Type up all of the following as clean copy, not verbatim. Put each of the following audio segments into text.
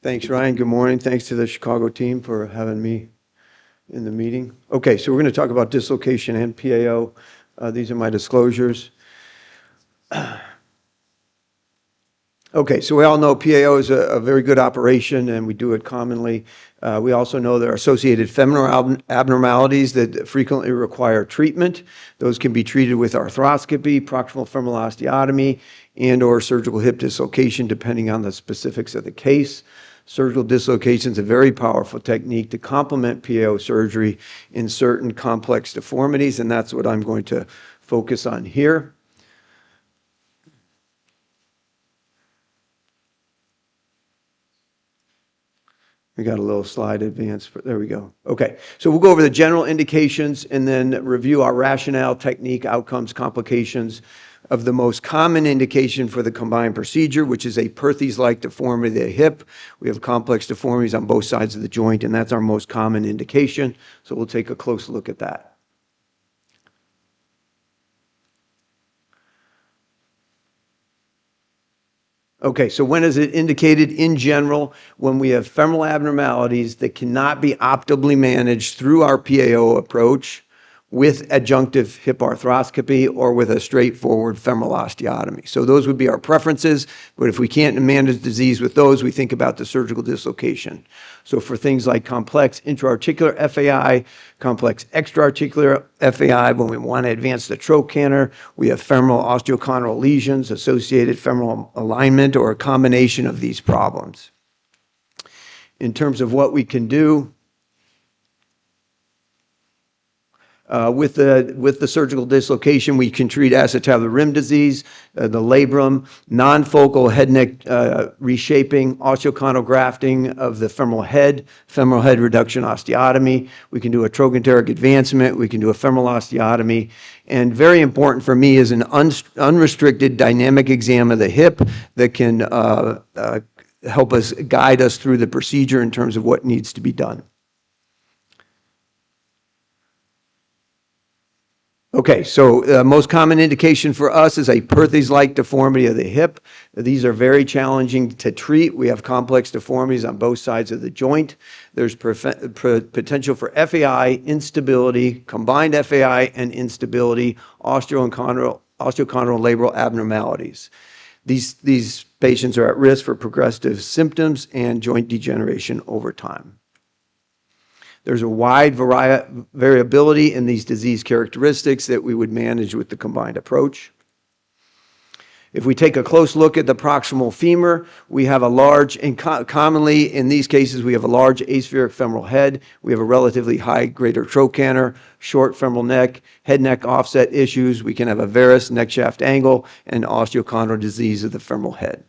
Thanks, Ryan. Good morning. Thanks to the Chicago team for having me in the meeting. Okay, so we're going to talk about dislocation and PAO. These are my disclosures. Okay, so we all know PAO is a very good operation, and we do it commonly. We also know there are associated femoral abnormalities that frequently require treatment. Those can be treated with arthroscopy, proximal femoral osteotomy, and or surgical hip dislocation, depending on the specifics of the case. Surgical dislocation is a very powerful technique to complement PAO surgery in certain complex deformities, and that's what I'm going to focus on here. We got a little slide advance, there we go. Okay, so we'll go over the general indications and then review our rationale, technique, outcomes, complications of the most common indication for the combined procedure, which is a Perthes-like deformity of the hip. We have complex deformities on both sides of the joint, and that's our most common indication. So we'll take a close look at that. Okay, so when is it indicated? In general, when we have femoral abnormalities that cannot be optimally managed through our PAO approach with adjunctive hip arthroscopy or with a straightforward femoral osteotomy. So those would be our preferences, but if we can't manage disease with those, we think about the surgical dislocation. So for things like complex intra-articular FAI, complex extra-articular FAI, when we want to advance the trochanter, we have femoral osteochondral lesions, associated femoral alignment, or a combination of these problems. In terms of what we can do, with the surgical dislocation, we can treat acetabular rim disease, the labrum, non-focal head neck reshaping, osteochondral grafting of the femoral head reduction osteotomy. We can do a trochanteric advancement. We can do a femoral osteotomy. And very important for me is an unrestricted dynamic exam of the hip that can help us guide us through the procedure in terms of what needs to be done. Okay, so the most common indication for us is a Perthes-like deformity of the hip. These are very challenging to treat. We have complex deformities on both sides of the joint. There's potential for FAI, instability, combined FAI and instability, osteochondral labral abnormalities. These patients are at risk for progressive symptoms and joint degeneration over time. There's a wide variability in these disease characteristics that we would manage with the combined approach. If we take a close look at the proximal femur, we have a large, and commonly in these cases, we have a large aspheric femoral head. We have a relatively high greater trochanter, short femoral neck, head-neck offset issues. We can have a varus neck shaft angle and osteochondral disease of the femoral head.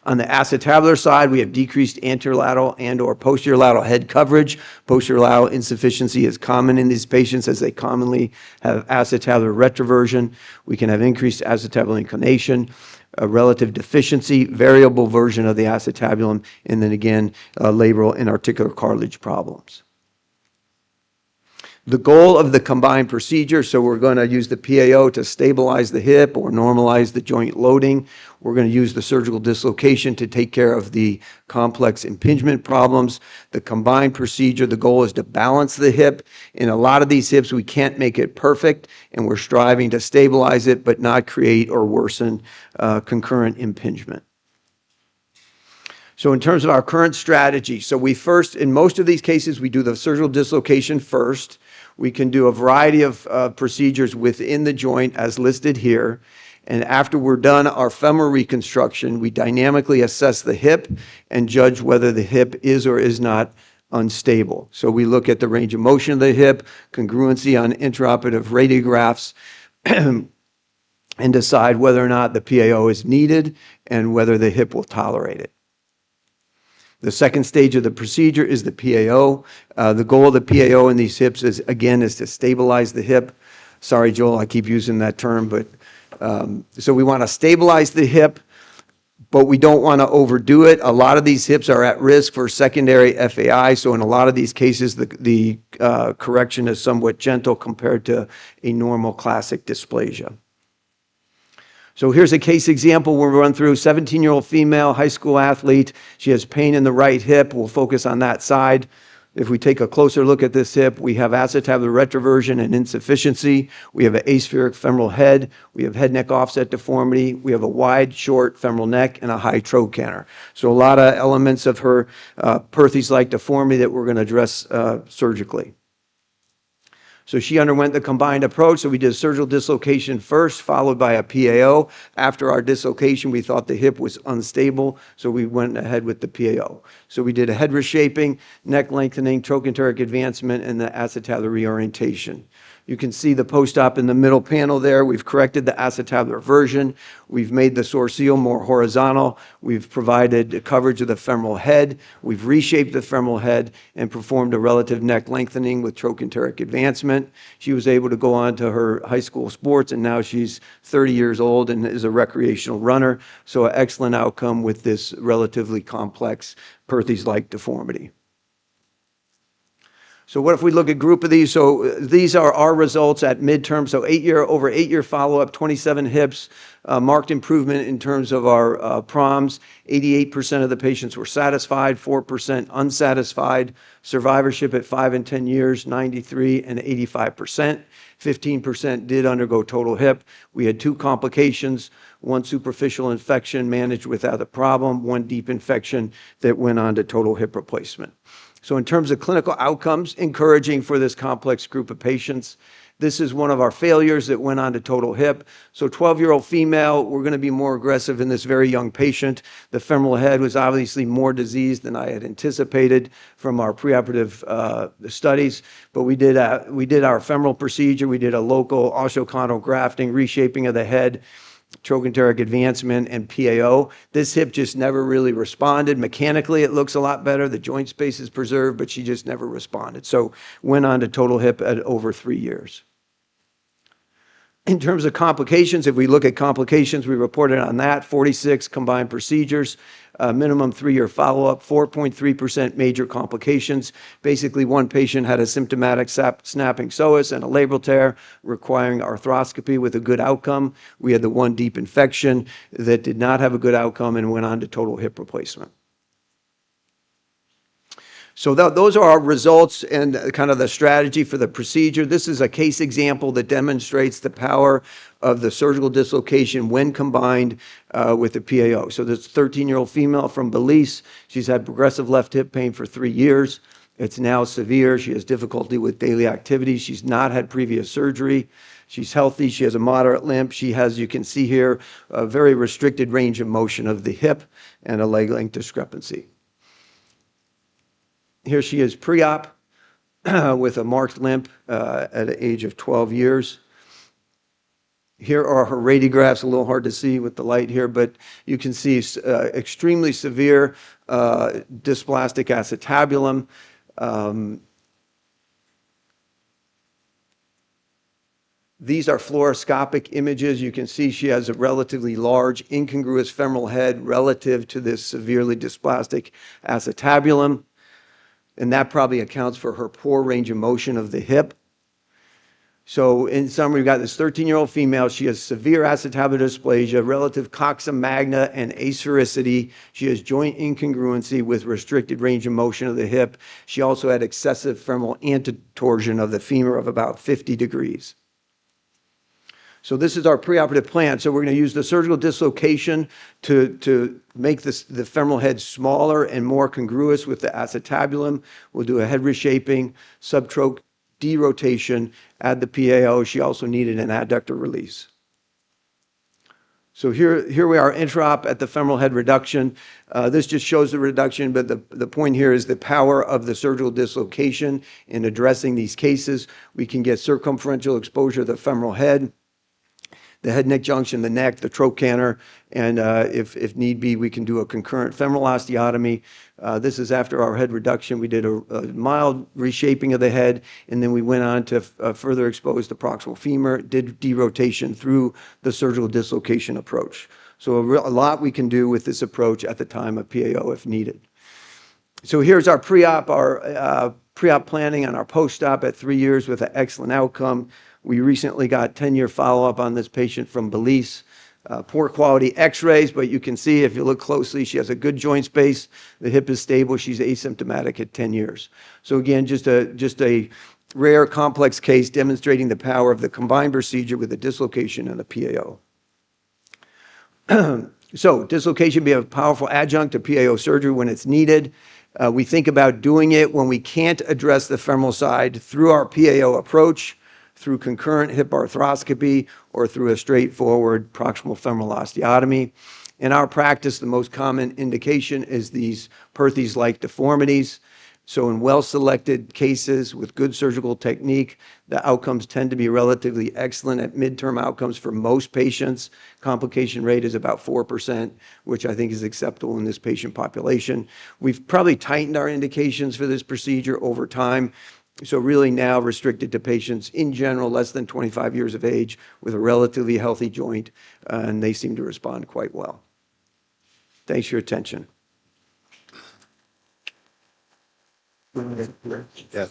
On the acetabular side, we have decreased anterolateral and or posterolateral head coverage. Posterolateral insufficiency is common in these patients as they commonly have acetabular retroversion. We can have increased acetabular inclination, a relative deficiency, variable version of the acetabulum, and then again, labral and articular cartilage problems. The goal of the combined procedure, so we're going to use the PAO to stabilize the hip or normalize the joint loading. We're going to use the surgical dislocation to take care of the complex impingement problems. The combined procedure, the goal is to balance the hip. In a lot of these hips, we can't make it perfect, and we're striving to stabilize it but not create or worsen concurrent impingement. So in terms of our current strategy, so we first, in most of these cases, we do the surgical dislocation first. We can do a variety of procedures within the joint as listed here. And after we're done our femoral reconstruction, we dynamically assess the hip and judge whether the hip is or is not unstable. So we look at the range of motion of the hip, congruency on intraoperative radiographs, and decide whether or not the PAO is needed and whether the hip will tolerate it. The second stage of the procedure is the PAO. The goal of the PAO in these hips is to stabilize the hip. Sorry, Joel, I keep using that term, but so we want to stabilize the hip, but we don't want to overdo it. A lot of these hips are at risk for secondary FAI, so in a lot of these cases, the correction is somewhat gentle compared to a normal classic dysplasia. So here's a case example we'll run through. 17-year-old female, high school athlete. She has pain in the right hip. We'll focus on that side. If we take a closer look at this hip, we have acetabular retroversion and insufficiency. We have an aspheric femoral head. We have head-neck offset deformity. We have a wide, short femoral neck and a high trochanter. So a lot of elements of her Perthes-like deformity that we're going to address surgically. So she underwent the combined approach. So we did surgical dislocation first, followed by a PAO. After our dislocation, we thought the hip was unstable, so we went ahead with the PAO. So we did a head reshaping, neck lengthening, trochanteric advancement, and the acetabular reorientation. You can see the post-op in the middle panel there. We've corrected the acetabular version. We've made the sourceal more horizontal. We've provided coverage of the femoral head. We've reshaped the femoral head and performed a relative neck lengthening with trochanteric advancement. She was able to go on to her high school sports, and now she's 30 years old and is a recreational runner. So an excellent outcome with this relatively complex Perthes-like deformity. So what if we look at a group of these? So these are our results at midterm. So over 8-year follow-up, 27 hips, marked improvement in terms of our PROMs. 88% of the patients were satisfied, 4% unsatisfied. Survivorship at 5 and 10 years, 93 and 85%. 15% did undergo total hip. We had 2 complications, 1 superficial infection managed without a problem, 1 deep infection that went on to total hip replacement. So in terms of clinical outcomes, encouraging for this complex group of patients. This is one of our failures that went on to total hip. So 12-year-old female, we're going to be more aggressive in this very young patient. The femoral head was obviously more diseased than I had anticipated from our preoperative studies. But we did our femoral procedure. We did a local osteochondral grafting, reshaping of the head, trochanteric advancement, and PAO. This hip just never really responded. Mechanically, it looks a lot better. The joint space is preserved, but she just never responded. So went on to total hip at over 3 years. In terms of complications, if we look at complications, we reported on that, 46 combined procedures, minimum 3-year follow-up, 4.3% major complications. Basically, 1 patient had a symptomatic snapping psoas and a labral tear requiring arthroscopy with a good outcome. We had the 1 deep infection that did not have a good outcome and went on to total hip replacement. So those are our results and kind of the strategy for the procedure. This is a case example that demonstrates the power of the surgical dislocation when combined with the PAO. So this 13-year-old female from Belize, she's had progressive left hip pain for 3 years. It's now severe. She has difficulty with daily activities. She's not had previous surgery. She's healthy. She has a moderate limp. She has, you can see here, a very restricted range of motion of the hip and a leg length discrepancy. Here she is pre-op with a marked limp at an age of 12 years. Here are her radiographs, a little hard to see with the light here, but you can see extremely severe dysplastic acetabulum. These are fluoroscopic images. You can see she has a relatively large incongruous femoral head relative to this severely dysplastic acetabulum. And that probably accounts for her poor range of motion of the hip. So in summary, we've got this 13-year-old female. She has severe acetabular dysplasia, relative coxa magna and asphericity. She has joint incongruency with restricted range of motion of the hip. She also had excessive femoral antitorsion of the femur of about 50 degrees. So this is our preoperative plan. So we're going to use the surgical dislocation to make the femoral head smaller and more congruous with the acetabulum. We'll do a head reshaping, subtroch derotation, add the PAO. She also needed an adductor release. So here we are, intraop at the femoral head reduction. This just shows the reduction, but the point here is the power of the surgical dislocation in addressing these cases. We can get circumferential exposure of the femoral head, the head-neck junction, the neck, the trochanter, and if need be, we can do a concurrent femoral osteotomy. This is after our head reduction. We did a mild reshaping of the head, and then we went on to further expose the proximal femur, did derotation through the surgical dislocation approach. So a lot we can do with this approach at the time of PAO if needed. So here's our pre-op planning and our post-op at 3 years with an excellent outcome. We recently got 10-year follow-up on this patient from Belize. poor quality x-rays, but you can see if you look closely, she has a good joint space. The hip is stable. She's asymptomatic at 10 years. So again, just a rare complex case demonstrating the power of the combined procedure with the dislocation and the PAO. So dislocation be a powerful adjunct to PAO surgery when it's needed. We think about doing it when we can't address the femoral side through our PAO approach, through concurrent hip arthroscopy, or through a straightforward proximal femoral osteotomy. In our practice, the most common indication is these Perthes-like deformities. So in well-selected cases with good surgical technique, the outcomes tend to be relatively excellent at midterm outcomes for most patients. Complication rate is about 4%, which I think is acceptable in this patient population. We've probably tightened our indications for this procedure over time. So really now restricted to patients in general less than 25 years of age with a relatively healthy joint, and they seem to respond quite well. Thanks for your attention. Yeah,